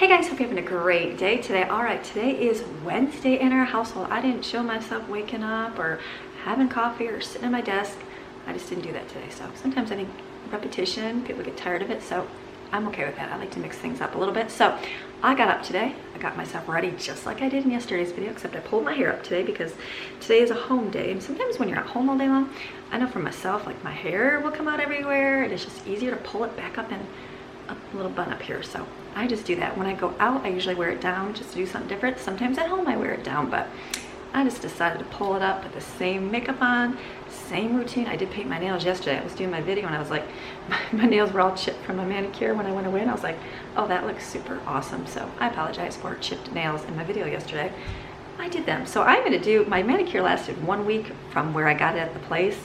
Hey guys, hope you're having a great day today. All right, today is Wednesday in our household. I didn't show myself waking up or having coffee or sitting at my desk. I just didn't do that today. So sometimes I think repetition, people get tired of it. So I'm okay with that. I like to mix things up a little bit. So I got up today. I got myself ready just like I did in yesterday's video, except I pulled my hair up today because today is a home day. And sometimes when you're at home all day long, I know for myself, like my hair will come out everywhere. And it's just easier to pull it back up in a little bun up here. So I just do that. When I go out, I usually wear it down just to do something different. Sometimes at home I wear it down, but I just decided to pull it up, put the same makeup on, same routine. I did paint my nails yesterday. I was doing my video and I was like, my nails were all chipped from my manicure when I went away, and I was like, oh, that looks super awesome. So I apologize for chipped nails in my video yesterday. I did them. So I'm gonna do, my manicure lasted 1 week from where I got it at the place.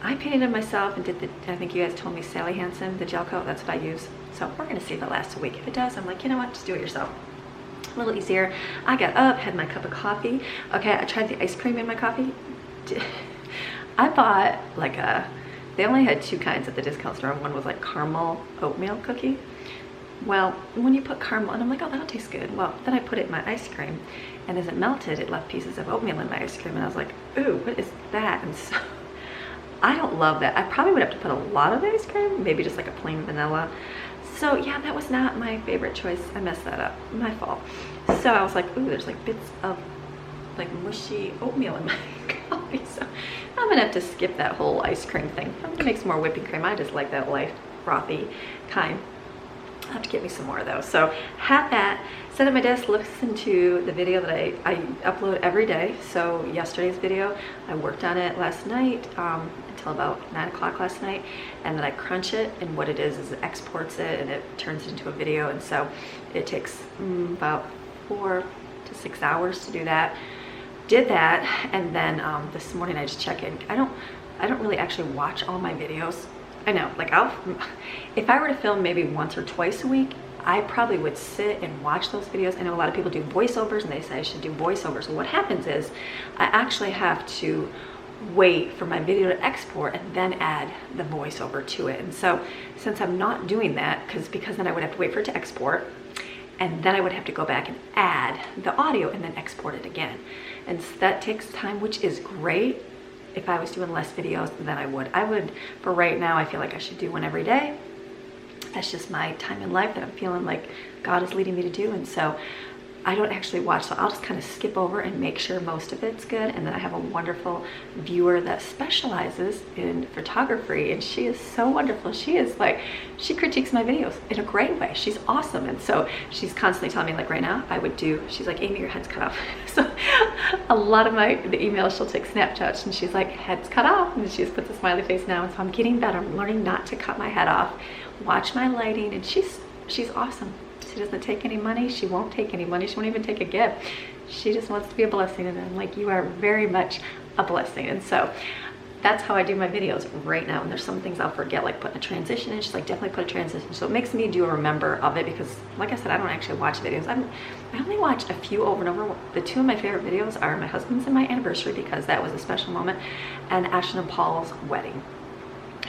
I painted it myself and did the, I think you guys told me Sally Hansen, the gel coat, that's what I use. So we're gonna see if it lasts a week. If it does, I'm like, you know what, just do it yourself. A little easier. I got up, had my cup of coffee. Okay, I tried the ice cream in my coffee. I bought like they only had 2 kinds at the discount store. One was like caramel oatmeal cookie. Well, when you put caramel, and I'm like, oh, that'll taste good. Well, then I put it in my ice cream, and as it melted, it left pieces of oatmeal in my ice cream, and I was like, ooh, what is that? And so I don't love that. I probably would have to put a lot of ice cream, maybe just like a plain vanilla. So yeah, that was not my favorite choice. I messed that up, my fault. So I was like, ooh, there's like bits of like mushy oatmeal in my coffee. So I'm gonna have to skip that whole ice cream thing. I'm gonna make some more whipping cream. I just like that light, frothy kind. I'll have to get me some more though. So had that, sat at my desk, listened to the video that I upload every day. So yesterday's video, I worked on it last night until about 9 o'clock last night, and then I crunch it, and what it is it exports it and it turns it into a video. And so it takes about 4 to 6 hours to do that. Did that, and then this morning I just check in. I don't really actually watch all my videos. I know, like if I were to film maybe once or twice a week, I probably would sit and watch those videos. I know a lot of people do voiceovers and they say I should do voiceovers. So what happens is I actually have to wait for my video to export and then add the voiceover to it. And so since I'm not doing that, because then I would have to wait for it to export, and then I would have to go back and add the audio and then export it again. And so that takes time, which is great. If I was doing less videos, then I would, for right now, I feel like I should do one every day. That's just my time in life that I'm feeling like God is leading me to do. And so I don't actually watch, so I'll just kind of skip over and make sure most of it's good. And then I have a wonderful viewer that specializes in photography, and she is so wonderful. She is like, she critiques my videos in a great way. She's awesome. And so she's constantly telling me, like right now, I would do, she's like, Amy, your head's cut off. So a lot of the emails, she'll take Snapchats and she's like, head's cut off. And she just puts a smiley face now. And so I'm getting better. I'm learning not to cut my head off, watch my lighting, and she's awesome. She doesn't take any money. She won't take any money. She won't even take a gift. She just wants to be a blessing. And I'm like, you are very much a blessing. And so that's how I do my videos right now. And there's some things I'll forget, like putting a transition in. She's like, definitely put a transition. So it makes me do a remember of it, because like I said, I don't actually watch videos. I only watch a few over and over. The 2 of my favorite videos are my husband's and my anniversary, because that was a special moment, and Ashton and Paul's wedding.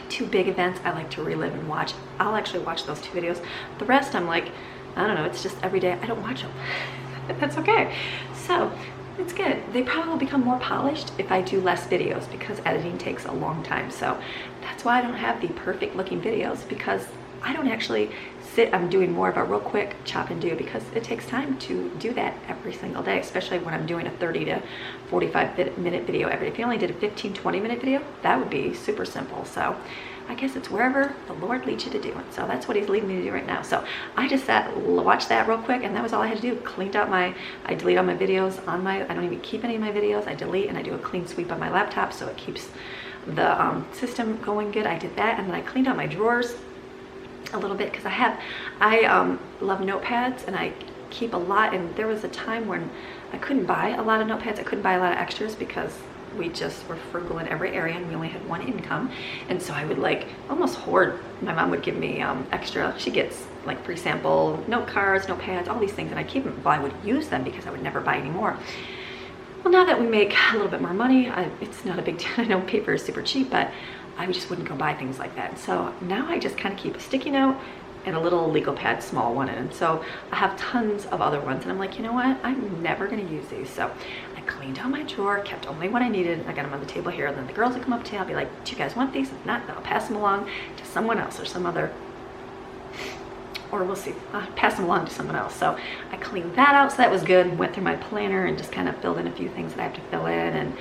2 big events I like to relive and watch. I'll actually watch those 2 videos. The rest, I'm like, I don't know, it's just every day I don't watch them. That's okay. So it's good. They probably will become more polished if I do less videos, because editing takes a long time. So that's why I don't have the perfect looking videos, because I don't actually sit, I'm doing more of a real quick chop and do, because it takes time to do that every single day, especially when I'm doing a 30 to 45 minute video every day. If you only did a 15-20 minute video, that would be super simple. So I guess it's wherever the Lord leads you to do it. So that's what he's leading me to do right now. So I just watched that real quick, and that was all I had to do. Cleaned out I delete all my videos on I don't even keep any of my videos. I delete, and I do a clean sweep on my laptop so it keeps the system going good. I did that, and then I cleaned out my drawers a little bit, because I love notepads, and I keep a lot. And there was a time when I couldn't buy a lot of notepads. I couldn't buy a lot of extras, because we just were frugal in every area, and we only had 1 income. And so I would like almost hoard. My mom would give me extra. She gets like free sample note cards, notepads, all these things, and I keep them. Well, I would use them because I would never buy any more. Well, now that we make a little bit more money, it's not a big deal. I know paper is super cheap, but I just wouldn't go buy things like that. So now I just kind of keep a sticky note and a little legal pad, small one. And so I have tons of other ones, and I'm like, you know what? I'm never gonna use these. So I cleaned out my drawer, kept only what I needed. I got them on the table here, and then the girls will come up to me. I'll be like, do you guys want these? If not, then I'll pass them along to someone else or some other, or we'll see, pass them along to someone else. So I cleaned that out, so that was good. Went through my planner and just kind of filled in a few things that I have to fill in, and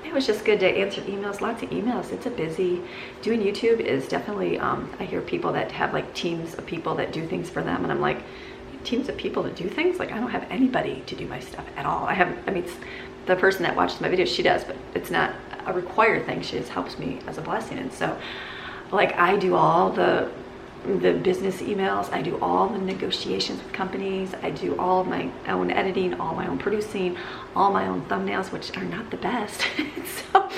it was just good to answer emails, lots of emails. It's a busy, doing YouTube is definitely, I hear people that have like teams of people that do things for them, and I'm like, teams of people to do things? Like, I don't have anybody to do my stuff at all. I mean, it's the person that watches my videos, she does, but it's not a required thing. She just helps me as a blessing. And so, like, I do all the business emails, I do all the negotiations with companies, I do all my own editing, all my own producing, all my own thumbnails, which are not the best. So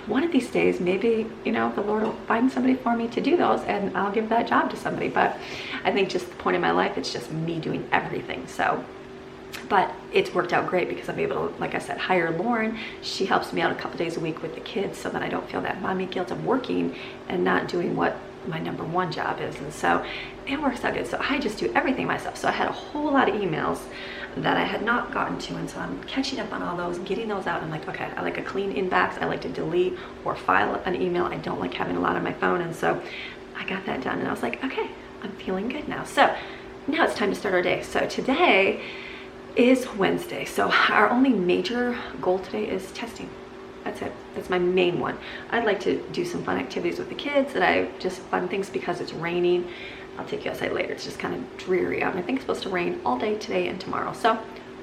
one of these days, maybe, you know, the Lord will find somebody for me to do those, and I'll give that job to somebody. But I think just the point in my life, it's just me doing everything. So, but it's worked out great because I'm able to, like I said, hire Lauren. She helps me out a couple days a week with the kids so that I don't feel that mommy guilt of working and not doing what my number one job is. And so it works out good. So I just do everything myself. So I had a whole lot of emails that I had not gotten to, and so I'm catching up on all those, getting those out. I'm like, okay, I like a clean inbox. I like to delete or file an email. I don't like having a lot on my phone. And so I got that done, and I was like, okay, I'm feeling good now. So now it's time to start our day. So today is Wednesday. So our only major goal today is testing. That's it. That's my main one. I'd like to do some fun activities with the kids, that I just fun things because it's raining. I'll take you outside later. It's just kind of dreary out, and I think it's supposed to rain all day today and tomorrow. So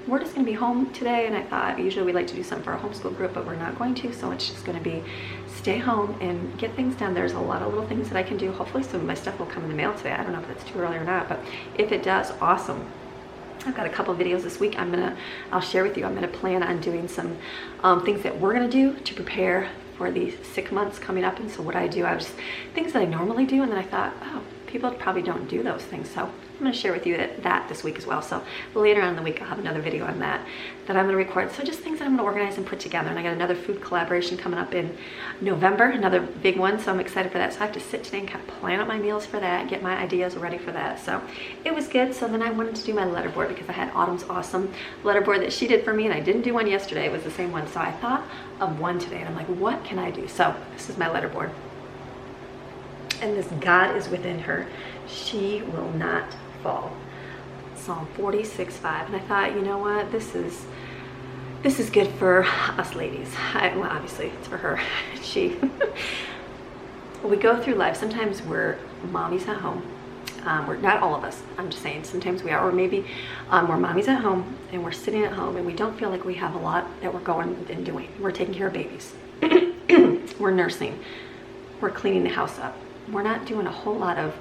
we're just going to be home today, and I thought usually we like to do something for our homeschool group, but we're not going to. So it's just going to be stay home and get things done. There's a lot of little things that I can do. Hopefully some of my stuff will come in the mail today. I don't know if it's too early or not, but if it does, awesome. I've got a couple of videos this week I'll share with you. I'm gonna plan on doing some things that we're gonna do to prepare for these sick months coming up. And so what I do, things that I normally do, and then I thought, oh, people probably don't do those things. So I'm gonna share with you that this week as well. So later on in the week, I'll have another video on that I'm gonna record. So just things that I'm gonna organize and put together. And I got another food collaboration coming up in November, another big one. So I'm excited for that. So I have to sit today and kind of plan out my meals for that, get my ideas ready for that. So it was good. So then I wanted to do my letterboard because I had Autumn's awesome letterboard that she did for me, and I didn't do one yesterday. It was the same one. So I thought of one today, and I'm like, what can I do? So this is my letterboard. And this God is within her. She will not fall. Psalm 46:5. And I thought, you know what? This is good for us ladies. Well, obviously it's for her. We go through life. Sometimes we're mommies at home. We're not all of us. I'm just saying sometimes we are, or maybe we're mommies at home and we're sitting at home and we don't feel like we have a lot that we're going and doing. We're taking care of babies. We're nursing. We're cleaning the house up. We're not doing a whole lot of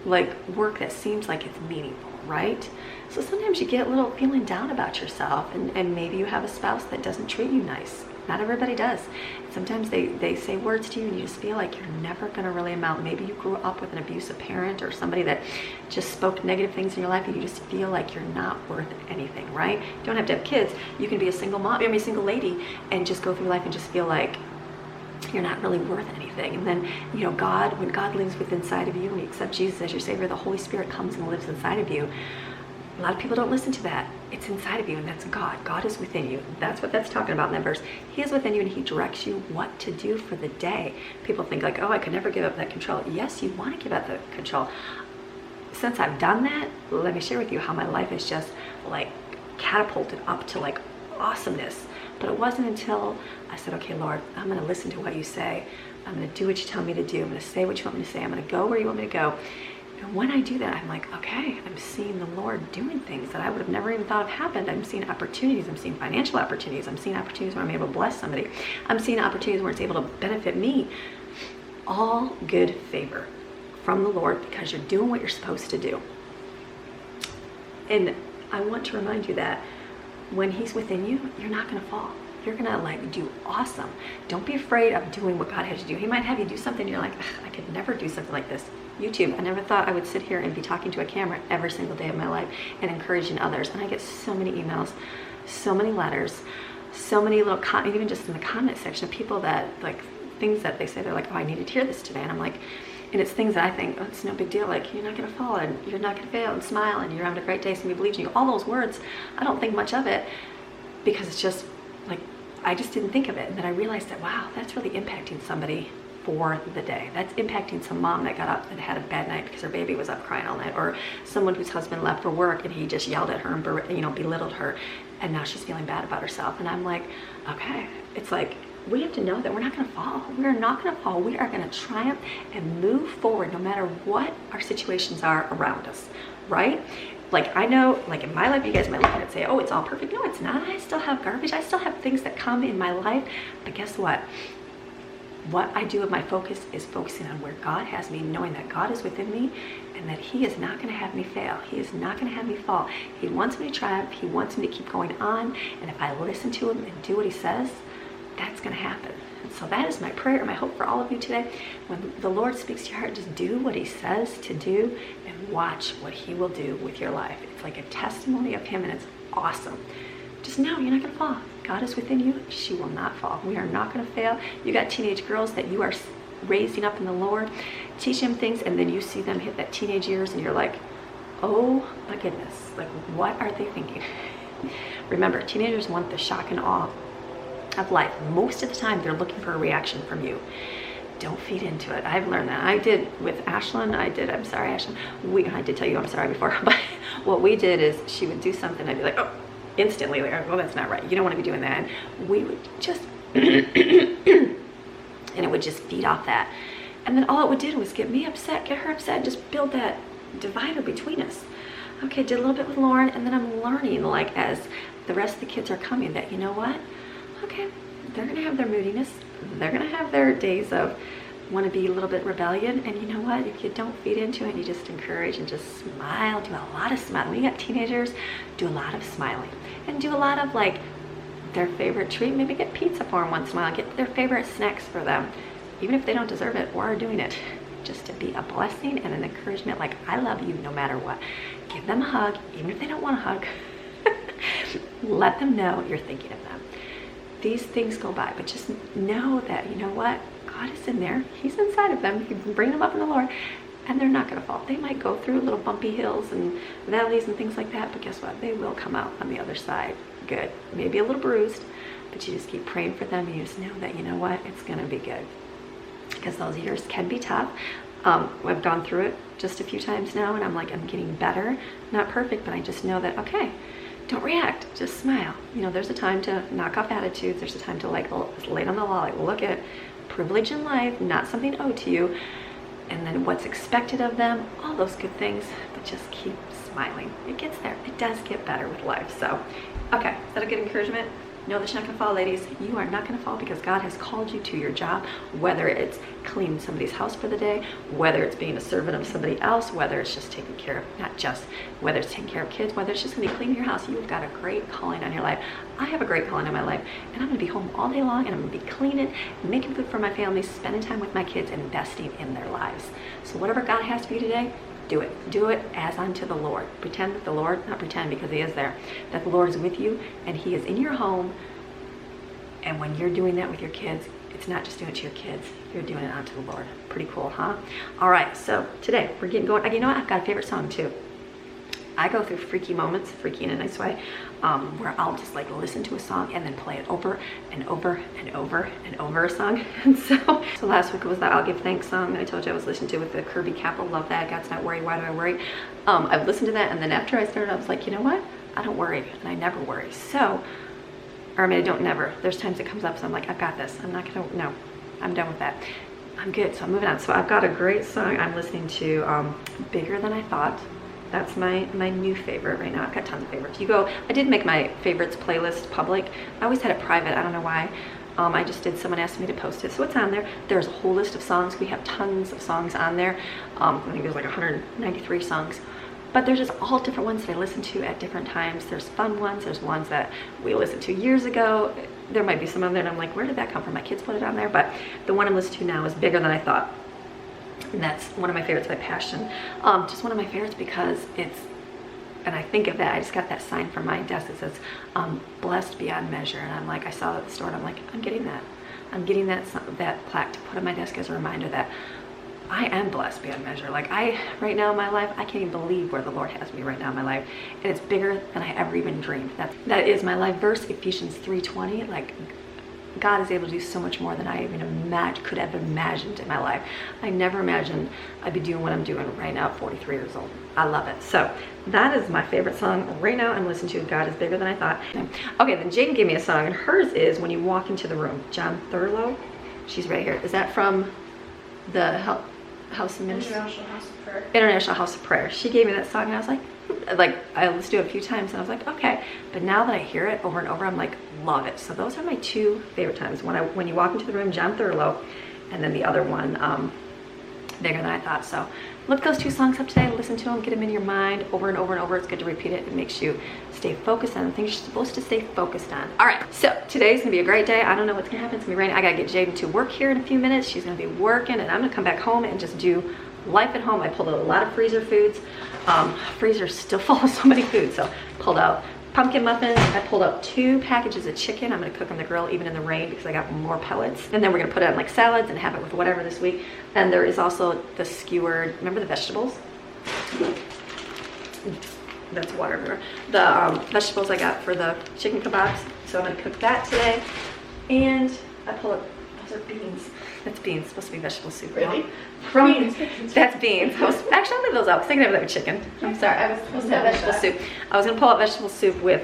like work that seems like it's meaningful, right? So sometimes you get a little feeling down about yourself, and maybe you have a spouse that doesn't treat you nice. Not everybody does. Sometimes they say words to you and you just feel like you're never gonna really amount. Maybe you grew up with an abusive parent or somebody that just spoke negative things in your life, and you just feel like you're not worth anything, right? You don't have to have kids. You can be a single mom, a single lady, and just go through life and just feel like you're not really worth anything. And then, you know, when God lives within inside of you, and you accept Jesus as your Savior, the Holy Spirit comes and lives inside of you. A lot of people don't listen to that. It's inside of you, and that's God. God is within you. That's what that's talking about in that verse. He is within you, and he directs you what to do for the day. People think like, oh, I could never give up that control. Yes, you want to give up the control. Since I've done that, let me share with you how my life is just like catapulted up to like awesomeness. But it wasn't until I said, okay, Lord, I'm going to listen to what you say. I'm going to do what you tell me to do. I'm going to say what you want me to say. I'm going to go where you want me to go. And when I do that, I'm like, okay, I'm seeing the Lord doing things that I would have never even thought of happened. I'm seeing opportunities. I'm seeing financial opportunities. I'm seeing opportunities where I'm able to bless somebody. I'm seeing opportunities where it's able to benefit me. All good favor from the Lord because you're doing what you're supposed to do. And I want to remind you that when he's within you, you're not going to fall. You're going to like do awesome. Don't be afraid of doing what God has you do. He might have you do something and you're like, I could never do something like this. YouTube, I never thought I would sit here and be talking to a camera every single day of my life and encouraging others. And I get so many emails, so many letters, so many little even just in the comment section of people that like things that they say, they're like, oh, I needed to hear this today. And I'm like, And it's things that I think, oh, it's no big deal. Like, you're not going to fall, and you're not going to fail, and smile, and you're having a great day, somebody believes in you. All those words, I don't think much of it, because it's just like, I just didn't think of it. And then I realized that, wow, that's really impacting somebody for the day. That's impacting some mom that got up and had a bad night because her baby was up crying all night, or someone whose husband left for work and he just yelled at her and, you know, belittled her, and now she's feeling bad about herself. And I'm like, okay, it's like, we have to know that we're not going to fall. We are not going to fall. We are going to triumph and move forward no matter what our situations are around us, right? Like, I know, like in my life, you guys might look at it and say, oh, it's all perfect. No, it's not. I still have garbage. I still have things that come in my life. But guess what? What I do with my focus is focusing on where God has me, knowing that God is within me and that He is not going to have me fail. He is not going to have me fall. He wants me to triumph. He wants me to keep going on. And if I listen to Him and do what He says, that's going to happen. And so that is my prayer, my hope for all of you today. When the Lord speaks to your heart, just do what He says to do and watch what He will do with your life. It's like a testimony of Him, and it's awesome. Just know you're not going to fall. God is within you. She will not fall. We are not going to fail. You got teenage girls that you are raising up in the Lord, teach them things, and then you see them hit that teenage years and you're like, oh my goodness, like, what are they thinking? Remember, teenagers want the shock and awe of life. Most of the time they're looking for a reaction from you. Don't feed into it. I've learned that. I did with Ashlyn. I'm sorry, Ashlyn. I did tell you I'm sorry before, but what we did is she would do something, I'd be like, oh, instantly, like, well, that's not right. You don't want to be doing that. And we would just, and it would just feed off that. And then all it would do was get me upset, get her upset, just build that divider between us. Okay, did a little bit with Lauren, and then I'm learning, like, as the rest of the kids are coming, that, you know what? Okay, they're going to have their moodiness. They're going to have their days of want to be a little bit rebellion, and you know what, if you don't feed into it, you just encourage and just smile, do a lot of smiling. When you got teenagers, do a lot of smiling, and do a lot of, like, their favorite treat. Maybe get pizza for them once in a while, get their favorite snacks for them, even if they don't deserve it or are doing it, just to be a blessing and an encouragement, like, I love you no matter what. Give them a hug, even if they don't want a hug. Let them know you're thinking of them. These things go by, but just know that, you know what, God is in there. He's inside of them. You can bring them up in the Lord, and they're not going to fall. They might go through little bumpy hills and valleys and things like that, but guess what? They will come out on the other side good. Maybe a little bruised, but you just keep praying for them, and you just know that, you know what, it's going to be good. Because those years can be tough. I've gone through it just a few times now, and I'm like, I'm getting better. Not perfect, but I just know that, okay, don't react, just smile. You know, there's a time to knock off attitudes. There's a time to, like, lay it on the law, like, look at privilege in life, not something owed to you, and then what's expected of them, all those good things, but just keep smiling. It gets there. It does get better with life. So, okay, is that a good encouragement? Know that you're not going to fall, ladies. You are not going to fall, because God has called you to your job, whether it's cleaning somebody's house for the day, whether it's being a servant of somebody else, whether it's just taking care of, not just, whether it's taking care of kids, whether it's just going to be cleaning your house. You've got a great calling on your life. I have a great calling on my life, and I'm going to be home all day long, and I'm going to be cleaning, making food for my family, spending time with my kids, and investing in their lives. So whatever God has for you today, do it. Do it as unto the Lord. Pretend that the Lord, not pretend because He is there, that the Lord is with you and He is in your home. And when you're doing that with your kids, it's not just doing it to your kids, you're doing it unto the Lord. Pretty cool, huh? All right, so today we're getting going. You know what? I've got a favorite song too. I go through freaky moments, freaky in a nice way, where I'll just, like, listen to a song and then play it over and over and over and over a song. And so last week was that I'll Give Thanks song that I told you I was listening to with the Kirby Capel. Love that. God's not worried. Why do I worry? I've listened to that, and then after I started, I was like, you know what? I don't worry, and I never worry. So, or I mean, I don't never. There's times it comes up, so I'm like, I've got this. I'm not gonna, no, I'm done with that. I'm good, so I'm moving on. So I've got a great song I'm listening to, Bigger Than I Thought. That's my new favorite right now. I've got tons of favorites. You go, I did make my favorites playlist public. I always had it private. I don't know why. I just did. Someone asked me to post it, so it's on there. There's a whole list of songs. We have tons of songs on there. I think there's like 193 songs. But there's just all different ones that I listen to at different times. There's fun ones. There's ones that we listened to years ago. There might be some on there, and I'm like, where did that come from? My kids put it on there. But the one I'm listening to now is Bigger Than I Thought. And that's one of my favorites by Pasture. Just one of my favorites because it's, and I think of that, I just got that sign from my desk that says, blessed beyond measure. And I'm like, I saw it at the store, and I'm like, I'm getting that. I'm getting that plaque to put on my desk as a reminder that I am blessed beyond measure. Like right now in my life, I can't even believe where the Lord has me right now in my life. And it's bigger than I ever even dreamed. That is my life verse, Ephesians 3:20. Like, God is able to do so much more than I even could have imagined in my life. I never imagined I'd be doing what I'm doing right now at 43 years old. I love it. So that is my favorite song right now. I'm listening to God is Bigger Than I Thought. Okay, then Jaden gave me a song, and hers is When You Walk Into the Room. John Thurlow. She's right here. Is that from the House of Ministry? International House of Prayer. International House of Prayer. She gave me that song, and I was like I listened to it a few times, and I was like, okay. But now that I hear it over and over, I'm like, love it. So those are my two favorite times. When You Walk Into the Room, John Thurlow, and then the other one, Bigger Than I Thought. So look those two songs up today, listen to them, get them in your mind over and over and over. It's good to repeat it. It makes you stay focused on the things you're supposed to stay focused on. All right, so today's gonna be a great day. I don't know what's gonna happen. It's gonna be raining. I gotta get Jaden to work here in a few minutes. She's gonna be working, and I'm gonna come back home and just do life at home. I pulled out a lot of freezer foods. Freezer's still full of so many foods. So pulled out pumpkin muffins. I pulled out 2 packages of chicken. I'm gonna cook on the grill even in the rain because I got more pellets. And then we're gonna put it on like salads and have it with whatever this week. And there is also the skewered, remember the vegetables? That's water everywhere. The vegetables I got for the chicken kebabs. So I'm gonna cook that today. And I pulled up, those are beans. That's beans, it's supposed to be vegetable soup. Really? Beans. That's beans. Actually, I'll leave those out because I can have that with chicken. I'm sorry, I was supposed to have vegetable soup. I was gonna pull out vegetable soup with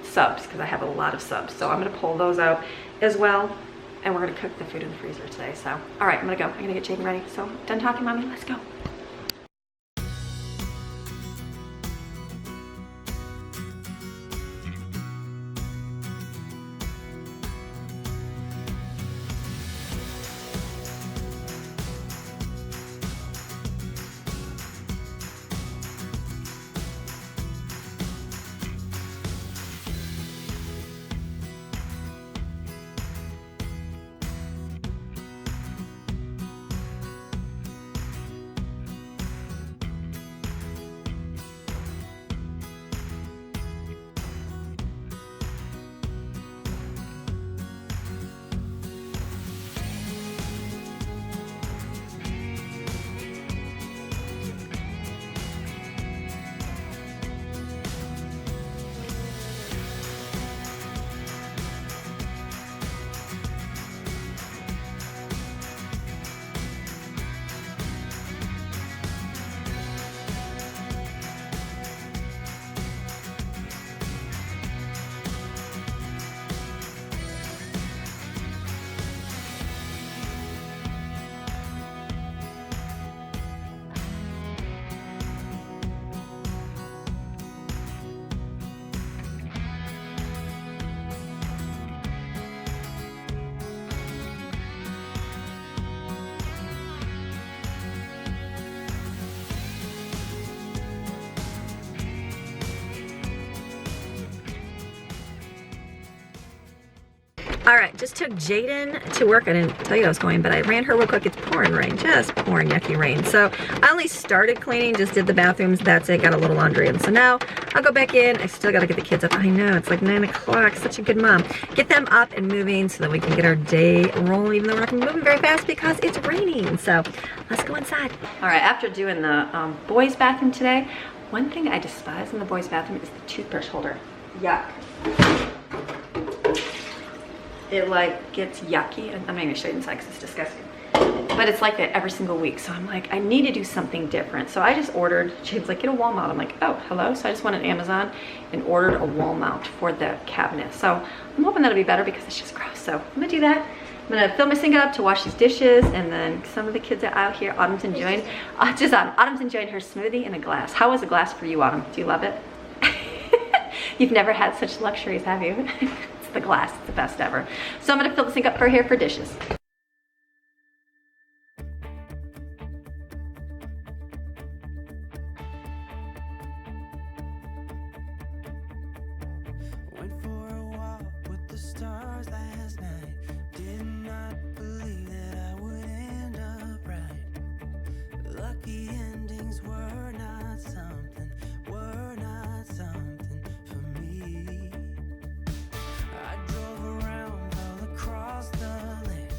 subs because I have a lot of subs. So I'm gonna pull those out as well. And we're gonna cook the food in the freezer today. So, all right, I'm gonna go. I'm gonna get Jaden ready. So, done talking, Mommy, let's go. All right, just took Jaden to work. I didn't tell you I was going, but I ran her real quick. It's pouring rain, just pouring yucky rain. So I only started cleaning, just did the bathrooms. That's it, got a little laundry in. So now I'll go back in. I still gotta get the kids up. I know, it's like 9 o'clock, such a good mom. Get them up and moving so that we can get our day rolling, even though we're not gonna be moving very fast because it's raining. So let's go inside. All right, after doing the boys' bathroom today, one thing I despise in the boys' bathroom is the toothbrush holder. Yuck. It like gets yucky, and I'm not gonna show you inside because it's disgusting. But it's like that every single week. So I'm like, I need to do something different. So I just ordered, James like, get a wall mount. I'm like, oh, hello. So I just went on Amazon and ordered a wall mount for the cabinet. So I'm hoping that'll be better because it's just gross. So I'm gonna do that. I'm gonna fill my sink up to wash these dishes, and then some of the kids are out here. Autumn's enjoying, Autumn's enjoying her smoothie in a glass. How is a glass for you, Autumn? Do you love it? You've never had such luxuries, have you? The glass, it's the best ever. So I'm gonna fill the sink up for here for dishes. Went for a walk with the stars last night. Did not believe that I would end up right. Lucky endings were not something for me. I drove around all across the land,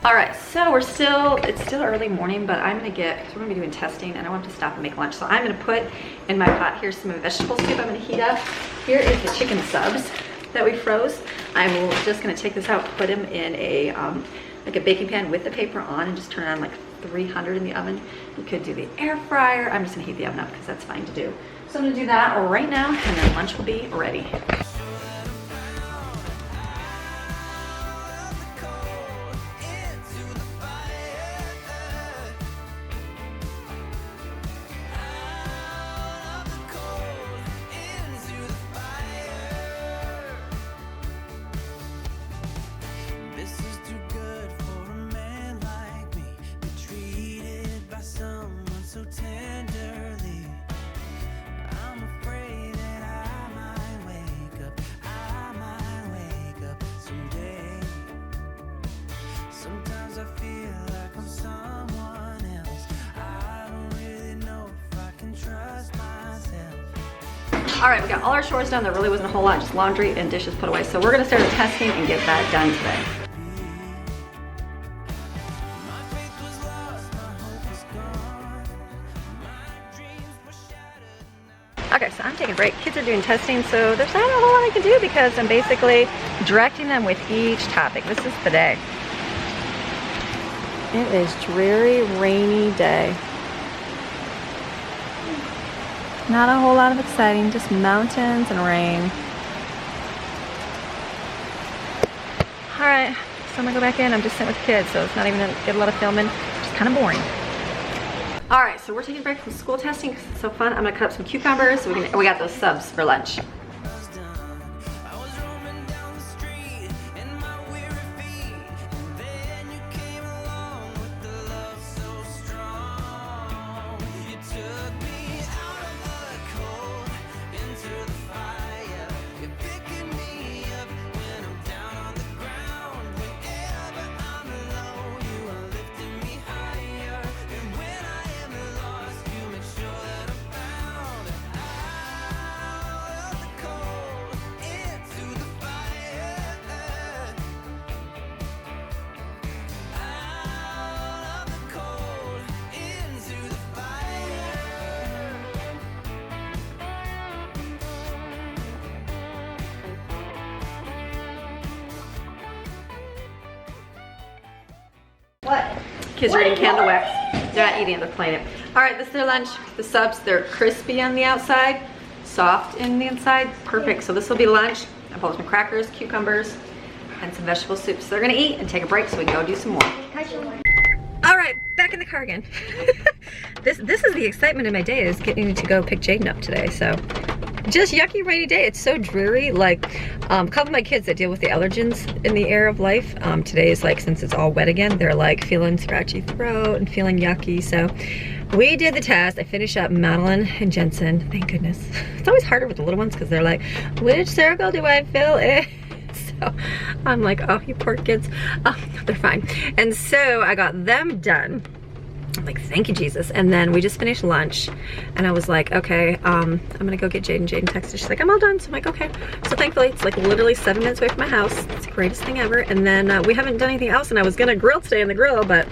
All right, so it's still early morning, but I'm gonna because we're gonna be doing testing and I want to stop and make lunch. So I'm gonna put in my pot here some vegetable soup I'm gonna heat up. Here is the chicken subs that we froze. I'm just gonna take this out, put them in a like a baking pan with the paper on and just turn it on like 300 in the oven. You could do the air fryer. I'm just gonna heat the oven up because that's fine to do. So I'm gonna do that right now and then lunch will be ready. All right, we got all our chores done. There really wasn't a whole lot, just laundry and dishes put away. So we're gonna start testing and get that done today. Okay, so I'm taking a break. Kids are doing testing, so there's not a whole lot I can do because I'm basically directing them with each topic. This is the day. It is dreary, rainy day. Not a whole lot of exciting, just mountains and rain. All right, so I'm gonna go back in. I'm just sitting with the kids, so it's not even gonna get a lot of filming, just kind of boring. All right, so we're taking a break from school testing because it's so fun. I'm gonna cut up some cucumbers. So we got those subs for lunch. What? Kids are eating candle wax. They're not eating it, they're playing it. All right, this is their lunch. The subs, they're crispy on the outside, soft in the inside. Perfect, so this will be lunch. I pulled some crackers, cucumbers, and some vegetable soup. So they're gonna eat and take a break so we can go do some more. All right, back in the car again. This is the excitement of my day, is getting to go pick Jaden up today, so. Just yucky rainy day. It's so dreary. Like a couple of my kids that deal with the allergens in the air of life, today is like, since it's all wet again, they're like feeling scratchy throat and feeling yucky. So we did the test. I finished up Madeline and Jensen, thank goodness. It's always harder with the little ones because they're like, which circle do I fill in? So I'm like, oh, you poor kids. They're fine. And so I got them done. I'm like, thank you, Jesus. And then we just finished lunch and I was like, okay, I'm gonna go get Jaden. Jaden texted, she's like, I'm all done. So I'm like, okay. So thankfully it's like literally 7 minutes away from my house. It's the greatest thing ever. And then we haven't done anything else, and I was gonna grill today on the grill, but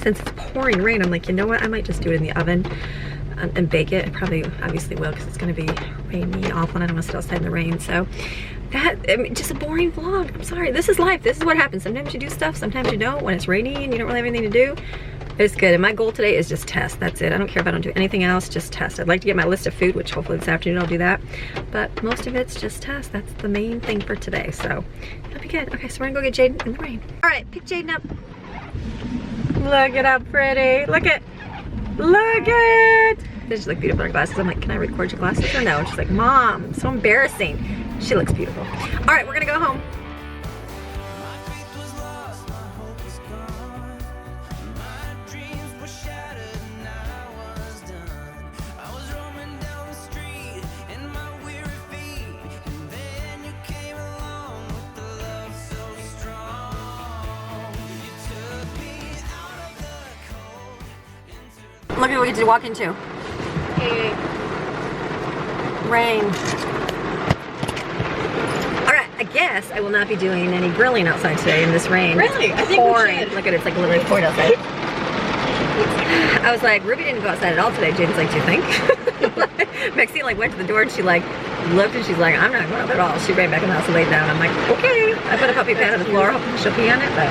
since it's pouring rain, I'm like, you know what? I might just do it in the oven and bake it. I probably obviously will because it's gonna be rainy, awful, and I don't wanna sit outside in the rain. So that, I mean, just a boring vlog. I'm sorry, this is life. This is what happens. Sometimes you do stuff, sometimes you don't. When it's rainy and you don't really have anything to do, it's good. And my goal today is just test. That's it. I don't care if I don't do anything else, just test. I'd like to get my list of food, which hopefully this afternoon I'll do that. But most of it's just test. That's the main thing for today. So that'll be good. Okay, so we're gonna go get Jaden in the rain. All right, pick Jaden up. Look at how pretty. Look at. They just look beautiful in her glasses. I'm like, can I record your glasses or no? And she's like, Mom, it's so embarrassing. She looks beautiful. All right, we're gonna go home. Look at what we get to walk into. Hey. Rain. All right, again. yes, I will not be doing any grilling outside today in this rain. Really? I think pouring. we should. Look at it, it's like literally pouring outside. I was like, Ruby didn't go outside at all today. Jaden's like, do you think? Maxine like went to the door and she like looked and she's like, I'm not going up at all. She ran back in the house and laid down. I'm like, okay. I put a puppy pad on the floor, hoping she'll pee on it, but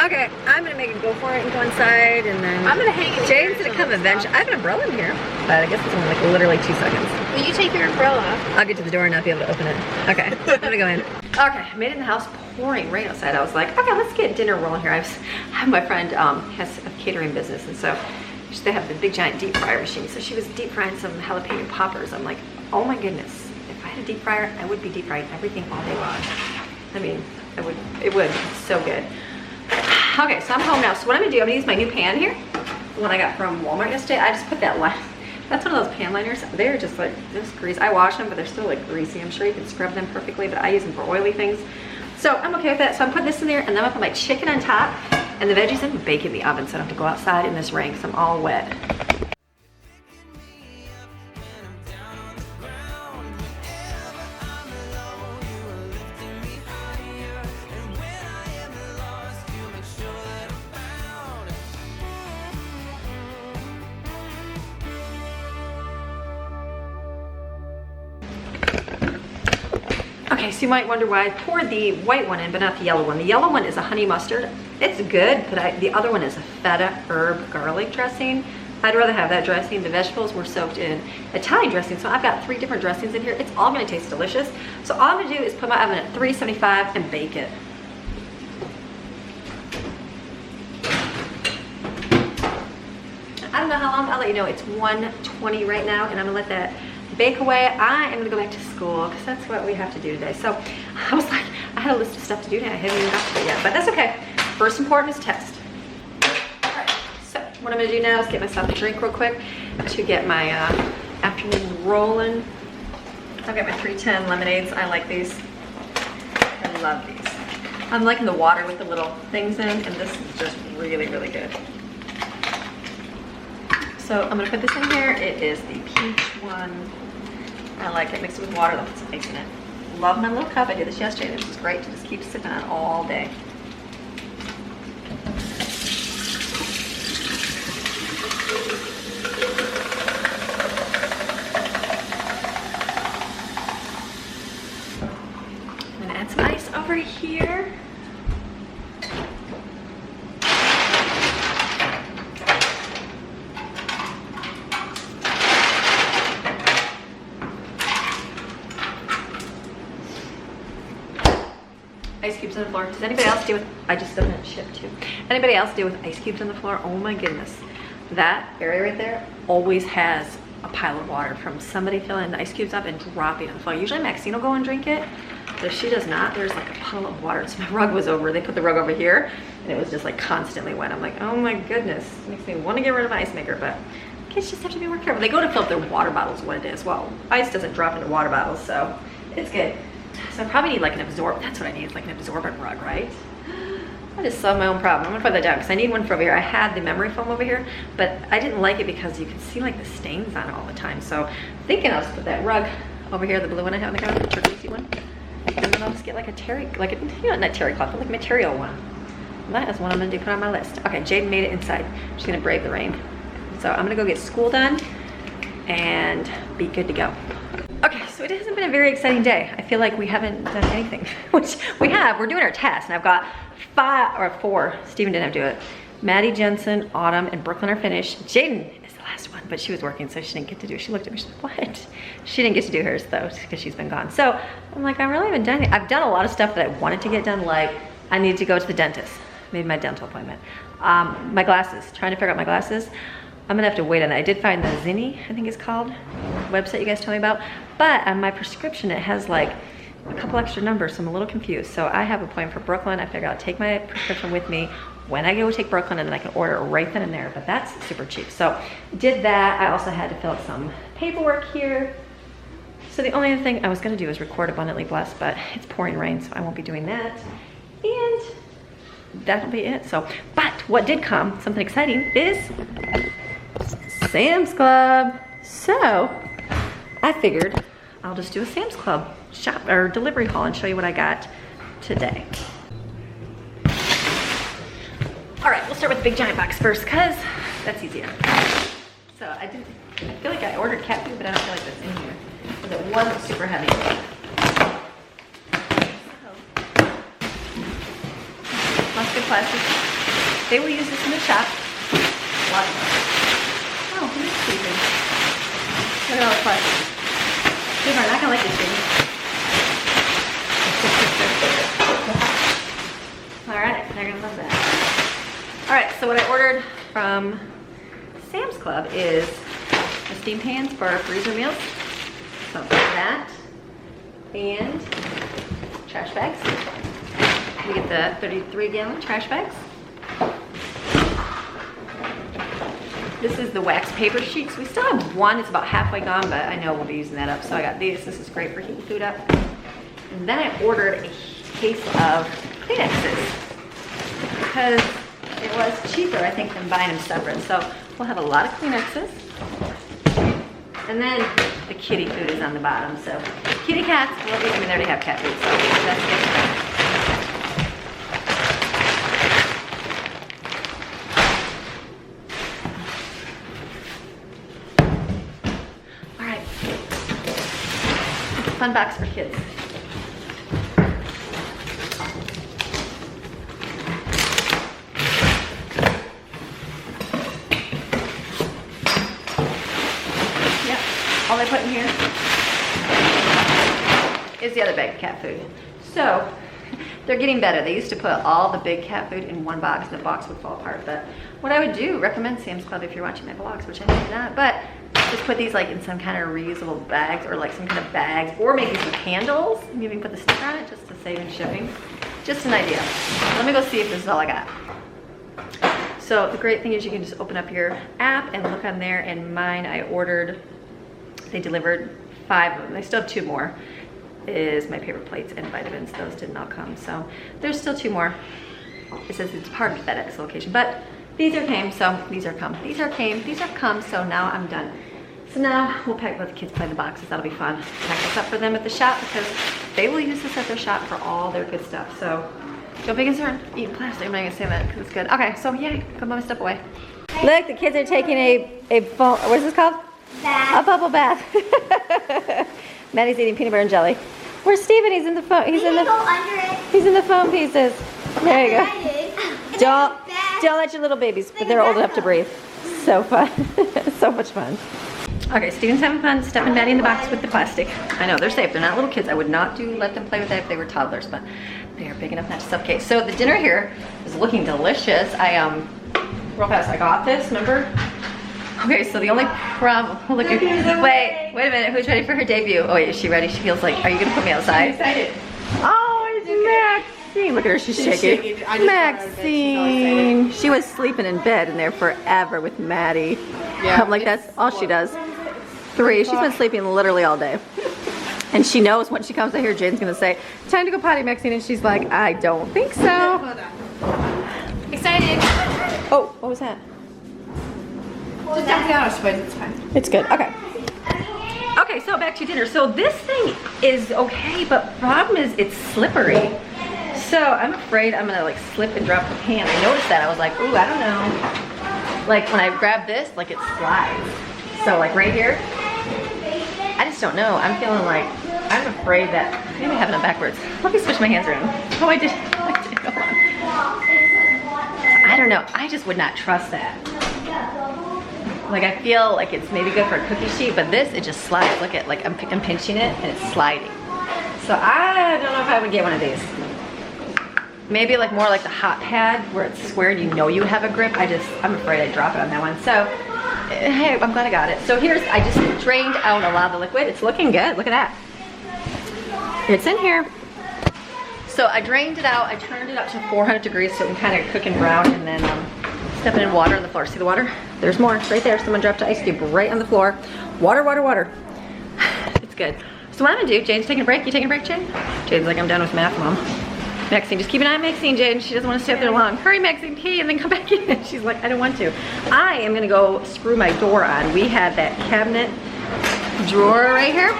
okay, I'm gonna make it go for it and go inside, and then I'm gonna hang it. Jaden's gonna come eventually. I have an umbrella in here, but I guess it's only like literally 2 seconds. Will you take your umbrella? I'll get to the door and not be able to open it. Okay, I'm gonna go in. Okay, I made it in the house, pouring rain outside. I was like, okay, let's get dinner rolling here. I have my friend has a catering business, and so they have the big giant deep fryer machine. So she was deep frying some jalapeno poppers. I'm like, oh my goodness, if I had a deep fryer, I would be deep frying everything all day long. I mean, it would. It's so good. Okay, so I'm home now. So what I'm gonna do, I'm gonna use my new pan here, the one I got from Walmart yesterday. I just put that line. That's one of those pan liners. They're just like this grease. I wash them, but they're still like greasy. I'm sure you can scrub them perfectly, but I use them for oily things. So I'm okay with that. So I'm putting this in there, and then I'm gonna put my chicken on top and the veggies in, bake in the oven, so I don't have to go outside in this rain because I'm all wet. Okay, so you might wonder why I poured the white one in, but not the yellow one. The yellow one is a honey mustard. It's good, but the other one is a feta herb garlic dressing. I'd rather have that dressing. The vegetables were soaked in Italian dressing, so I've got 3 different dressings in here. It's all gonna taste delicious. So all I'm gonna do is put my oven at 375 and bake it. I don't know how long, I'll let you know. It's 120 right now, and I'm gonna let that bake away. I am gonna go back to school because that's what we have to do today. So I was like, I had a list of stuff to do today. I haven't even got to it yet, but that's okay. First important is test. All right, so what I'm gonna do now is get myself a drink real quick to get my afternoon rolling. I've got my 310 lemonades. I like these. I love these. I'm liking the water with the little things in, and this is just really, really good. So I'm gonna put this in here. It is the peach one. I like it mixed with water. I'll put some eggs in it. Love my little cup. I did this yesterday. This is great to just keep sipping on all day. I'm gonna add some ice over here. Ice cubes on the floor. Does anybody else deal with, I just done that ship too. Anybody else deal with ice cubes on the floor? Oh my goodness. That area right there always has a pile of water from somebody filling the ice cubes up and dropping on the floor. Usually Maxine will go and drink it, but if she does not, there's like a puddle of water. So my rug was over, they put the rug over here, and it was just like constantly wet. I'm like, oh my goodness. It makes me want to get rid of my ice maker, but kids just have to be more careful. They go to fill up their water bottles what it is. Well, ice doesn't drop into water bottles, so it's good. So I probably need like an absorb, that's what I need, it's like an absorbent rug, right? I just solved my own problem. I'm gonna put that down because I need one for over here. I had the memory foam over here, but I didn't like it because you can see like the stains on it all the time. So I'm thinking I'll just put that rug over here, the blue one I have in the car, the turquoise one. And then I'll just get like a terry, like a, you know, not terry cloth, but like material one. That is what I'm gonna do, put on my list. Okay, Jaden made it inside. She's gonna brave the rain. So I'm gonna go get school done and be good to go. Okay, so it hasn't been a very exciting day. I feel like we haven't done anything, which we have. We're doing our test, and I've got 5 or 4. Steven didn't have to do it. Maddie, Jensen, Autumn, and Brooklyn are finished. Jaden is the last one, but she was working, so she didn't get to do it. She looked at me, she's like, what? She didn't get to do hers, though, because she's been gone. So I'm like, I really haven't done it. I've done a lot of stuff that I wanted to get done, like I needed to go to the dentist. Made my dental appointment. My glasses, trying to figure out my glasses. I'm gonna have to wait on that. I did find the Zinni, I think it's called, website you guys told me about. But on my prescription, it has like a couple extra numbers, so I'm a little confused. So I have a appointment for Brooklyn. I figured I'll take my prescription with me when I go take Brooklyn, and then I can order it right then and there, but that's super cheap. So did that. I also had to fill out some paperwork here. So the only other thing I was gonna do is record Abundantly Blessed, but it's pouring rain, so I won't be doing that. And that'll be it. So, but what did come, something exciting, is Sam's Club. So I figured I'll just do a Sam's Club shop or delivery haul and show you what I got today. All right, we'll start with the big giant box first because that's easier. So I feel like I ordered cat food, but I don't feel like that's in here because it wasn't super heavy. Lots of good plastic. They will use this in the shop. Lots of Oh, who's sleeping? Look at all the plastic. People are not gonna like this thing. All right, they're gonna love that. All right, so what I ordered from Sam's Club is the steam pans for our freezer meals. So that and trash bags. We get the 33-gallon trash bags. This is the wax paper sheets. We still have one, it's about halfway gone, but I know we'll be using that up. So I got these. This is great for heating food up. And then I ordered a case of Kleenexes because it was cheaper, I think, than buying them separate. So we'll have a lot of Kleenexes. And then the kitty food is on the bottom. So kitty cats, well, I mean, they already have cat food, so that's extra. Fun box for kids. Yep, all I put in here is the other bag of cat food. So they're getting better. They used to put all the big cat food in one box and the box would fall apart. But what I would do, recommend Sam's Club if you're watching my vlogs, which I know you're not, but just put these like in some kind of reusable bags or like some kind of bags, or maybe some candles. Maybe even put the sticker on it just to save in shipping. Just an idea. Let me go see if this is all I got. So the great thing is you can just open up your app and look on there. And mine, I ordered, they delivered 5 of them. They still have 2 more. Is my paper plates and vitamins. Those didn't all come. So there's still 2 more. It says it's part of the FedEx location, but these are came, so these are come. These are came, these are come, so now I'm done. So now we'll pack, let the kids play the boxes. That'll be fun. Pack this up for them at the shop because they will use this at their shop for all their good stuff. So don't be concerned eating plastic. I'm not gonna say that because it's good. Okay, so yeah, put my stuff away. Look, the kids are taking a foam, what is this called? Bath. A bubble bath. Maddie's eating peanut butter and jelly. Where's Steven? He's in the foam. He's in the foam pieces. There you go. Don't let your little babies, but they're old enough to breathe. So fun. So much fun. Okay, Steven's having fun stuffing Maddie in the box with the plastic. I know, they're safe. They're not little kids. I would not let them play with that if they were toddlers, but they are big enough not to suffocate. So the dinner here is looking delicious. Real fast, I got this, remember? Okay, so the only problem, look at, wait a minute, who's ready for her debut? Oh wait, is she ready? She feels like, are you gonna put me outside? I'm excited. Oh, it's Maxine. Look at her, she's shaking. Maxine. She was sleeping in bed in there forever with Maddie. Yeah, I'm like, that's all she does. 3, she's been sleeping literally all day. And she knows when she comes out here, Jaden's gonna say, time to go potty, Maxine, and she's like, I don't think so. Excited. Oh, what was that? Just dump it out, I suppose it's fine. It's good, okay. Okay, so back to dinner. So this thing is okay, but problem is it's slippery. So I'm afraid I'm gonna like slip and drop the pan. I noticed that, I was like, ooh, I don't know. Like when I grab this, like it slides. So like right here, I just don't know. I'm feeling like, I'm afraid that, maybe I have it backwards. Let me switch my hands around. Oh, I did, hold on. I don't know, I just would not trust that. Like I feel like it's maybe good for a cookie sheet, but this, it just slides. Look at, like I'm pinching it and it's sliding. So I don't know if I would get one of these. Maybe like more like the hot pad where it's square and you know you have a grip. I'm afraid I'd drop it on that one. So, hey, I'm glad I got it. So here's, I just drained out a lot of the liquid. It's looking good, look at that. It's in here. So I drained it out, I turned it up to 400 degrees so it can kind of cook and brown, and then stepping in water on the floor. See the water? There's more, right there. Someone dropped an ice cube right on the floor. Water, water, water. It's good. So what I'm gonna do, Jane's taking a break. You taking a break, Jane? Jane's like, I'm done with math, Mom. Maxine, just keep an eye on Maxine, Jane. She doesn't want to stay up there long. Hurry, Maxine, pee, and then come back in. She's like, I don't want to. I am gonna go screw my door on. We have that cabinet drawer right here.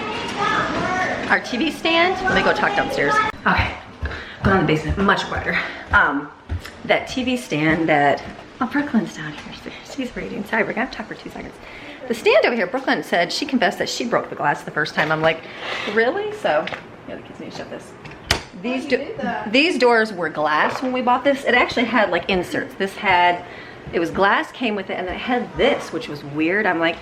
our TV stand. Let me go talk downstairs. Okay, go down the basement, much quieter. That TV stand that, oh, Brooklyn's down here. She's reading. Sorry, we're gonna talk for 2 seconds. The stand over here, Brooklyn said she confessed that she broke the glass the first time. I'm like, really? So, yeah, the kids need to shut this. These doors were glass when we bought this. It actually had like inserts. It was glass, came with it, and then it had this, which was weird. I'm like,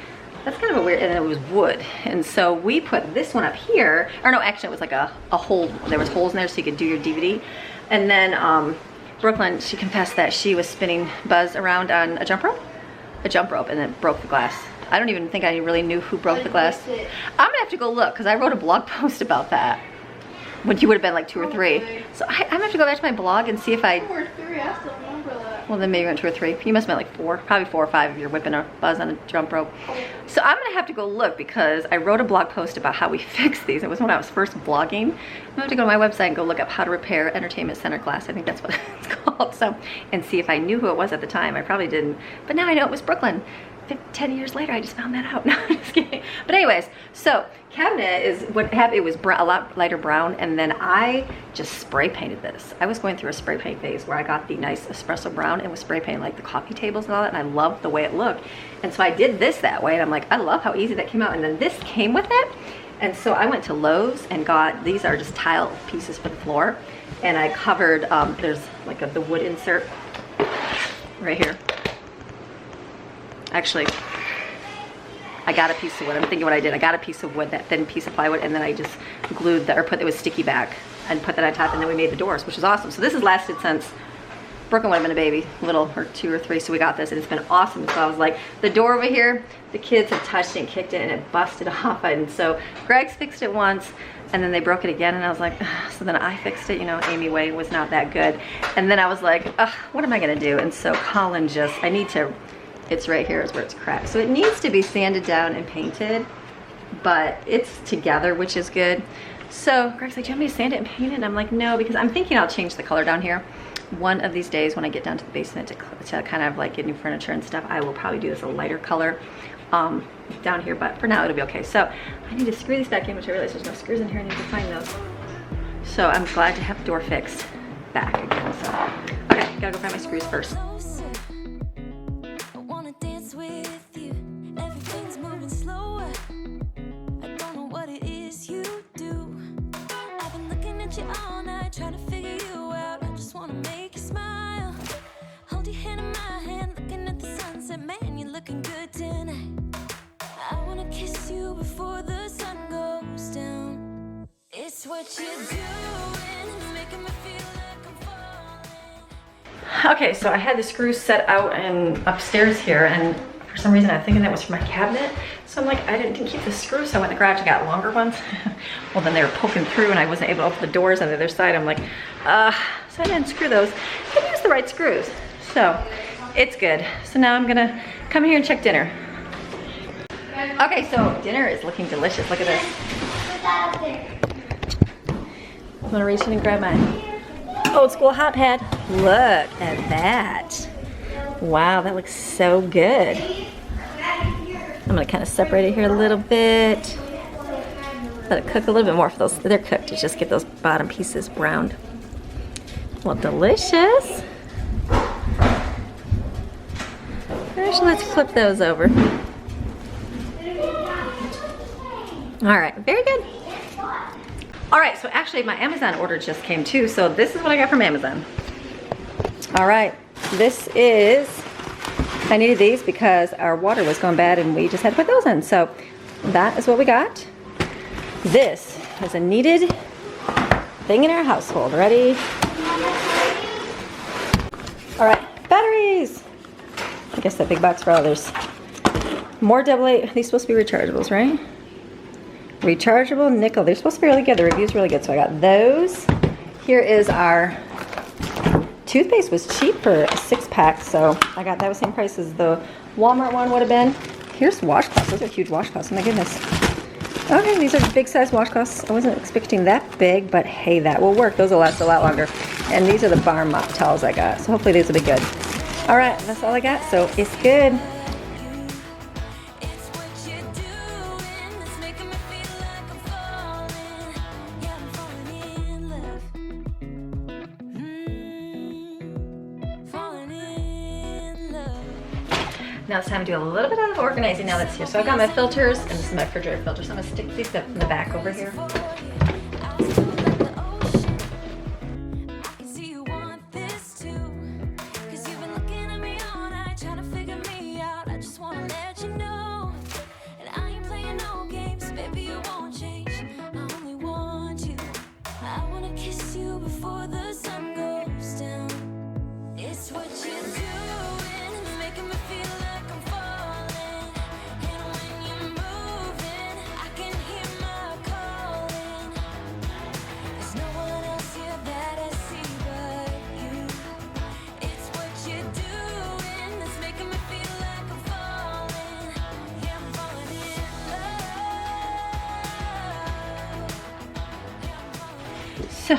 that's kind of a weird, and then it was wood. And so we put this one up here, or no, actually it was like a hole. There was holes in there so you could do your DVD. And then Brooklyn, she confessed that she was spinning Buzz around on a jump rope, and then broke the glass. I don't even think I really knew who broke the glass. I'm gonna have to go look, because I wrote a blog post about that. When you would have been like 2 or 3. So I'm gonna have to go back to my blog and see if I... Well, then maybe you went 2 or 3. You must have been like 4, probably 4 or 5 if you're whipping a Buzz on a jump rope. So I'm gonna have to go look, because I wrote a blog post about how we fixed these. It was when I was first blogging. I'm gonna have to go to my website and go look up how to repair entertainment center glass. I think that's what it's called. So, and see if I knew who it was at the time. I probably didn't, but now I know it was Brooklyn. 10 years later, I just found that out. No, I'm just kidding. But anyways, so cabinet is what happened. It was a lot lighter brown, and then I just spray painted this. I was going through a spray paint phase where I got the nice espresso brown and was spray painting like the coffee tables and all that, and I loved the way it looked. And so I did this that way, and I'm like, I love how easy that came out. And then this came with it. And so I went to Lowe's and got, these are just tile pieces for the floor, and I covered, there's like the wood insert right here. Actually, I got a piece of wood. I'm thinking what I did. I got a piece of wood, that thin piece of plywood, and then I just glued that, or put it was sticky back, and put that on top, and then we made the doors, which is awesome. So this has lasted since Brooklyn would have been a baby, little, or 2 or 3. So we got this, and it's been awesome. So I was like, the door over here, the kids had touched it and kicked it, and it busted off. And so Greg's fixed it once, and then they broke it again, and I was like, ugh. So then I fixed it. You know, Amy Way was not that good, and then I was like, ugh, what am I gonna do? And so Colin just, I need to. It's right here is where it's cracked. So it needs to be sanded down and painted, but it's together, which is good. So Greg's like, do you want me to sand it and paint it? And I'm like, no, because I'm thinking I'll change the color down here. One of these days when I get down to the basement to kind of like get new furniture and stuff, I will probably do this a lighter color down here, but for now it'll be okay. So I need to screw these back in, which I realize there's no screws in here. I need to find those. So I'm glad to have the door fixed back again. So, okay, gotta go find my screws first. Trying to figure you out, I just wanna make you smile. Hold your hand in my hand, looking at the sunset. Man, you're looking good tonight. I wanna kiss you before the sun goes down. It's what you're doing, it's making me feel like I'm falling. Okay, so I had the screws set out and upstairs here, and for some reason I'm thinking that was for my cabinet. So I'm like, I didn't keep the screws, so I went in the garage and got longer ones. Well, then they were poking through and I wasn't able to open the doors on the other side. I'm like, so I didn't screw those. I used the right screws. So it's good. So now I'm gonna come here and check dinner. Okay, so dinner is looking delicious. Look at this. I'm gonna reach in and grab my old school hot pad. Look at that. Wow, that looks so good. I'm gonna kind of separate it here a little bit. Let it cook a little bit more for those. They're cooked to just get those bottom pieces browned. Well, delicious. Actually, let's flip those over. All right, very good. All right, so actually my Amazon order just came too. So this is what I got from Amazon. All right, this is, I needed these because our water was going bad and we just had to put those in. So that is what we got. This is a needed thing in our household. Ready? All right, batteries. I guess that big box for others. More AA, these supposed to be rechargeables, right? Rechargeable nickel. They're supposed to be really good. The review's really good, so I got those. Here is our toothpaste. Was cheap for a 6-pack, so I got that was the same price as the Walmart one would have been. Here's washcloths. Those are huge washcloths. Oh my goodness. Okay, these are big size washcloths. I wasn't expecting that big, but hey, that will work. Those will last a lot longer. And these are the bar mop towels I got, so hopefully these will be good. All right, that's all I got, so it's good. It's what you're doing that's making me feel like I'm falling. Now it's time to do a little bit of organizing now that's here. So I've got my filters, and this is my refrigerator filter. So I'm gonna stick these up in the back over here. So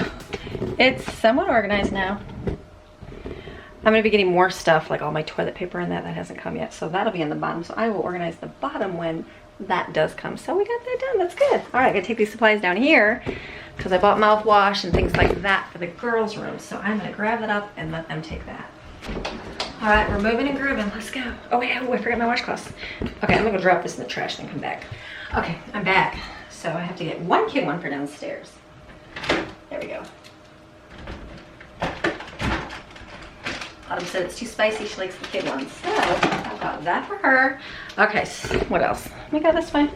it's somewhat organized now. I'm gonna be getting more stuff, like all my toilet paper and that hasn't come yet. So that'll be in the bottom. So I will organize the bottom when that does come. So we got that done, that's good. All right, I gotta take these supplies down here because I bought mouthwash and things like that for the girls' room. So I'm gonna grab that up and let them take that. All right, we're moving and grooving, let's go. Oh wait, I forgot my washcloths. Okay, I'm gonna go drop this in the trash and come back. Okay, I'm back. So I have to get one kid one for downstairs. There we go. Autumn said it's too spicy. She likes the kid ones. So I've got that for her. Okay, so what else? We got this one.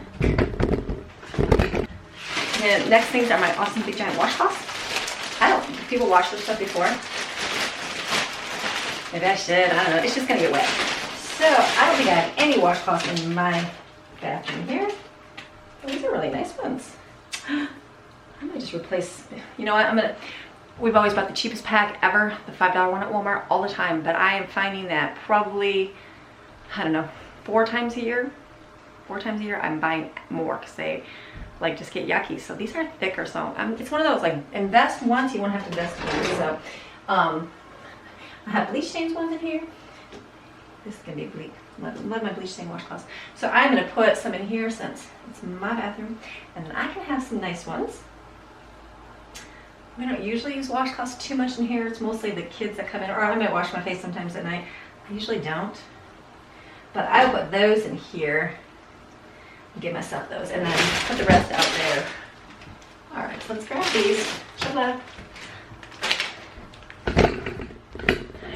And next things are my awesome big giant washcloths. I don't think people wash this stuff before. Maybe I should. I don't know. It's just gonna get wet. So I don't think I have any washcloths in my bathroom here. But these are really nice ones. I'm gonna just replace, you know what, we've always bought the cheapest pack ever, the $5 one at Walmart all the time, but I am finding that probably, I don't know, 4 times a year I'm buying more because they like just get yucky. So these are thicker, so it's one of those like invest once, you won't have to invest again. So I have bleach stains ones in here. This is gonna be bleach. Love my bleach stain washcloths. So I'm gonna put some in here since it's my bathroom, and then I can have some nice ones. We don't usually use washcloths too much in here. It's mostly the kids that come in, or I might wash my face sometimes at night. I usually don't. But I will put those in here and give myself those, and then put the rest out there. All right, so let's grab these.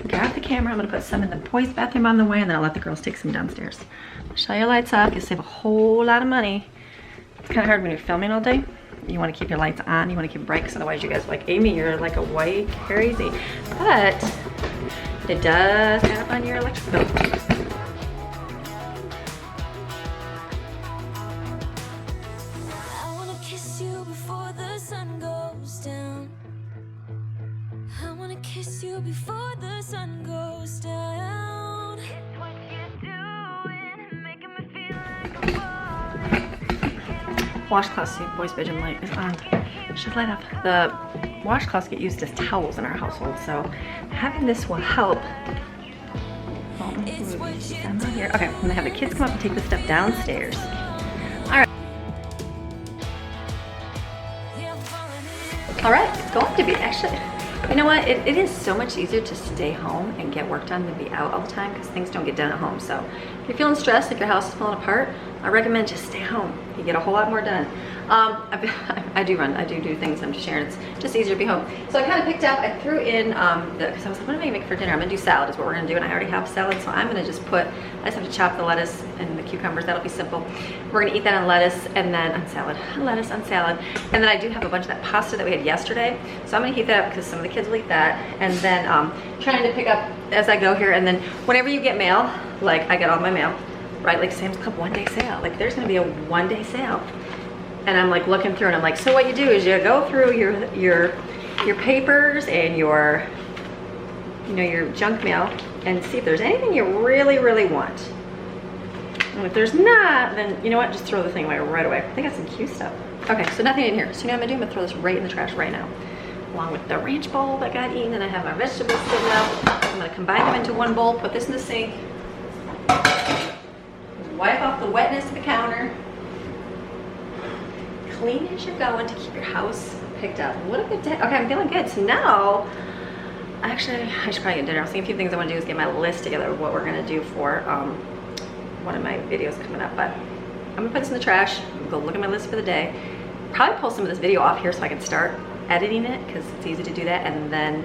Grab the camera. I'm gonna put some in the boys' bathroom on the way, and then I'll let the girls take some downstairs. Shut your lights off. You'll save a whole lot of money. It's kind of hard when you're filming all day. You want to keep your lights on, you want to keep bright, because otherwise you guys are like, Amy, you're like away crazy. But it does add up on your electric bill. I wanna kiss you before the sun goes down. I wanna kiss you before the sun goes down. It's what you're doing, making me feel like Washcloths, boys' bedroom light is on. Should light up. The washcloths get used as towels in our household, so having this will help. Oh, I'm not here. Okay, I'm gonna have the kids come up and take this stuff downstairs. All right, it's going to be actually. You know what? It is so much easier to stay home and get work done than be out all the time because things don't get done at home. So if you're feeling stressed, like your house is falling apart, I recommend just stay home. You get a whole lot more done. I do do things, I'm just sharing. It's just easier to be home. So I kind of picked up, I threw in, because I was like, what am I gonna make for dinner? I'm gonna do salad is what we're gonna do, and I already have salad, so I'm gonna just I just have to chop the lettuce and the cucumbers, that'll be simple. We're gonna eat that on lettuce and then on salad. Lettuce on salad. And then I do have a bunch of that pasta that we had yesterday, so I'm gonna heat that up because some of the kids will eat that. And then trying to pick up as I go here, and then whenever you get mail, like I get all my mail, right, like Sam's Club one-day sale, like there's gonna be a one-day sale. And I'm like looking through and I'm like, so what you do is you go through your papers and your junk mail and see if there's anything you really, really want. And if there's not, then you know what, just throw the thing away right away. I got some cute stuff. Okay, so nothing in here. So you know what I'm gonna do? I'm gonna throw this right in the trash right now. Along with the ranch bowl that got eaten, and I have my vegetables sitting out. I'm gonna combine them into one bowl, put this in the sink, wipe off the wetness of the counter. Clean as you're going to keep your house picked up. What a good day. Okay, I'm feeling good. So now, actually, I should probably get dinner. I was thinking a few things I want to do is get my list together of what we're going to do for one of my videos coming up, but I'm gonna put this in the trash, go look at my list for the day, probably pull some of this video off here so I can start editing it because it's easy to do that, and then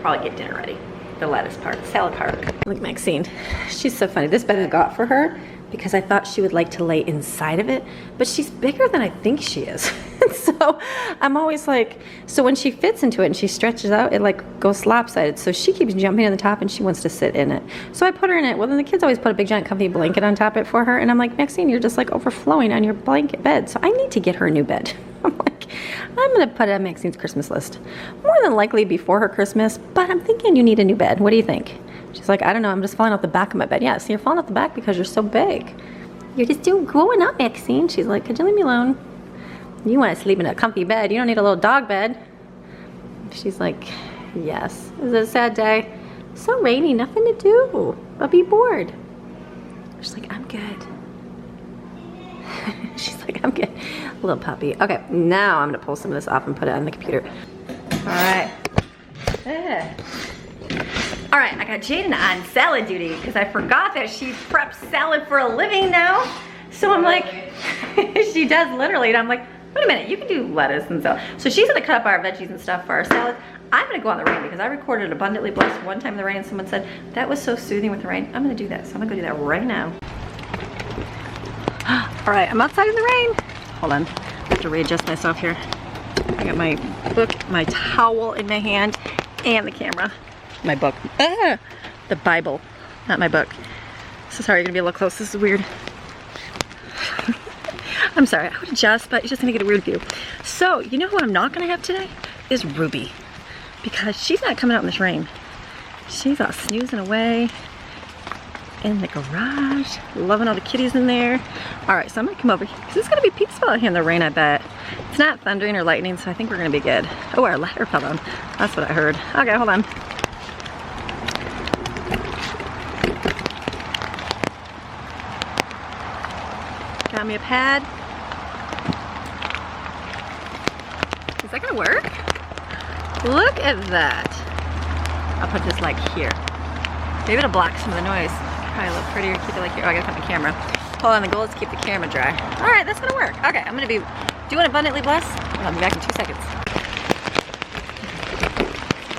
probably get dinner ready. The lettuce part, salad part. Look at Maxine, she's so funny. This bed I got for her because I thought she would like to lay inside of it, but she's bigger than I think she is. So I'm always like, so when she fits into it and she stretches out, it like goes lopsided. So she keeps jumping on the top and she wants to sit in it. So I put her in it. Well, then the kids always put a big giant comfy blanket on top of it for her. And I'm like, Maxine, you're just like overflowing on your blanket bed. So I need to get her a new bed. I'm like, I'm gonna put it on Maxine's Christmas list. More than likely before her Christmas, but I'm thinking you need a new bed. What do you think? She's like, I don't know, I'm just falling off the back of my bed. Yeah, so you're falling off the back because you're so big. You're just still growing up, Maxine. She's like, could you leave me alone? You want to sleep in a comfy bed. You don't need a little dog bed. She's like, yes. Is it a sad day? So rainy, nothing to do. I'll be bored. She's like, I'm good. She's like, I'm good. Little puppy. Okay, now I'm gonna pull some of this off and put it on the computer. All right. All right, I got Jaden on salad duty because I forgot that she preps salad for a living now. So I'm like, she does literally, and I'm like, wait a minute, you can do lettuce and so. So she's gonna cut up our veggies and stuff for our salad. I'm gonna go on the rain because I recorded Abundantly Blessed one time in the rain and someone said, that was so soothing with the rain. I'm gonna do that, so I'm gonna go do that right now. All right, I'm outside in the rain. Hold on, I have to readjust myself here. I got my book, my towel in my hand, and the camera. My book, the Bible, not my book. So sorry, you're gonna be a little close, this is weird. I'm sorry, I would adjust, but you're just gonna get a weird view. So, you know who I'm not gonna have today? Is Ruby. Because she's not coming out in this rain. She's all snoozing away in the garage, loving all the kitties in there. All right, so I'm gonna come over here, because it's gonna be peaceful out here in the rain, I bet. It's not thundering or lightning, so I think we're gonna be good. Oh, our ladder fell down. That's what I heard. Okay, hold on. Got me a pad. Is that gonna work? Look at that. I'll put this like here. Maybe it'll block some of the noise. Probably a little prettier, keep it like here. Oh, I gotta put the camera. Hold on, the goal is to keep the camera dry. All right, that's gonna work. Okay, I'm gonna be doing Abundantly Blessed. I'll be back in 2 seconds.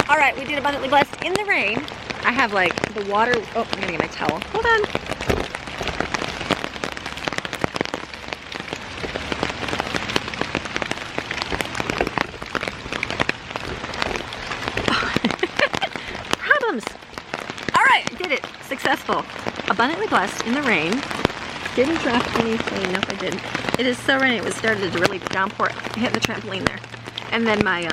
All right, we did Abundantly Blessed in the rain. I have like the water. Oh, I'm gonna get my towel. Hold on. Successful. Abundantly blessed in the rain. Didn't drop anything. Nope, I didn't. It is so rainy. It was started to really downpour. Hit the trampoline there. And then my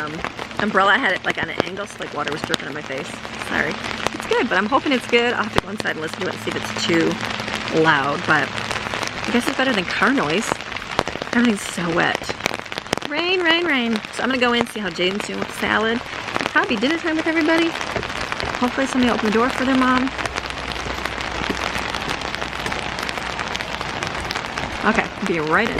umbrella, I had it like on an angle, so like water was dripping on my face. Sorry. It's good, but I'm hoping it's good. I'll have to go inside and listen to it and see if it's too loud, but I guess it's better than car noise. Everything's so wet. Rain, rain, rain. So I'm gonna go in and see how Jaden's doing with the salad. It'll probably be dinner time with everybody. Hopefully somebody will open the door for their mom. Okay, I'll be right in.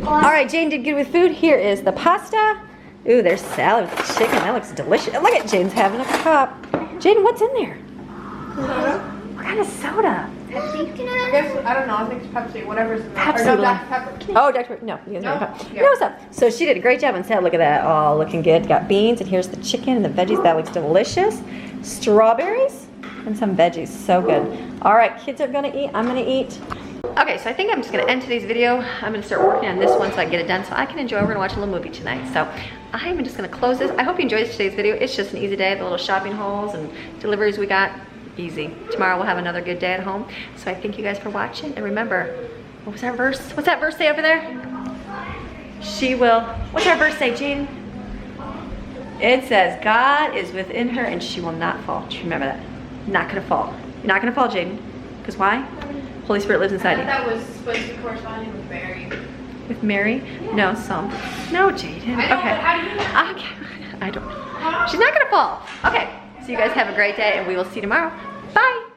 All right, Jane did good with food. Here is the pasta. Ooh, there's salad with chicken. That looks delicious. Look at Jaden's having a cup. Jaden, what's in there? Soda. What kind of soda? I guess, I don't know, I think it's Pepsi, whatever's in there. Pepsi. Or no, Dr. Pepper. Oh, Dr. No, you guys No? know. Yeah. No, so. So she did a great job on salad. Look at that. Oh, looking good. Got beans, and here's the chicken and the veggies. That looks delicious. Strawberries and some veggies. So good. All right, kids are gonna eat. I'm gonna eat. Okay, so I think I'm just gonna end today's video. I'm gonna start working on this one so I can get it done so I can enjoy. We're gonna watch a little movie tonight. So I'm just gonna close this. I hope you enjoyed today's video. It's just an easy day. The little shopping hauls and deliveries we got, easy. Tomorrow we'll have another good day at home. So I thank you guys for watching. And remember, what was our verse? What's that verse say over there? She will, what's our verse say, Jean? It says, God is within her and she will not fall. Just remember that. Not gonna fall. You're not gonna fall, Jaden. Because why? Holy Spirit lives inside you. That was supposed to be corresponding with Mary. With Mary? Yeah. No, some. No, Jaden. I know, Okay. but how do you know? Okay. I don't know. She's not gonna fall. Okay. So you guys have a great day and we will see you tomorrow. Bye.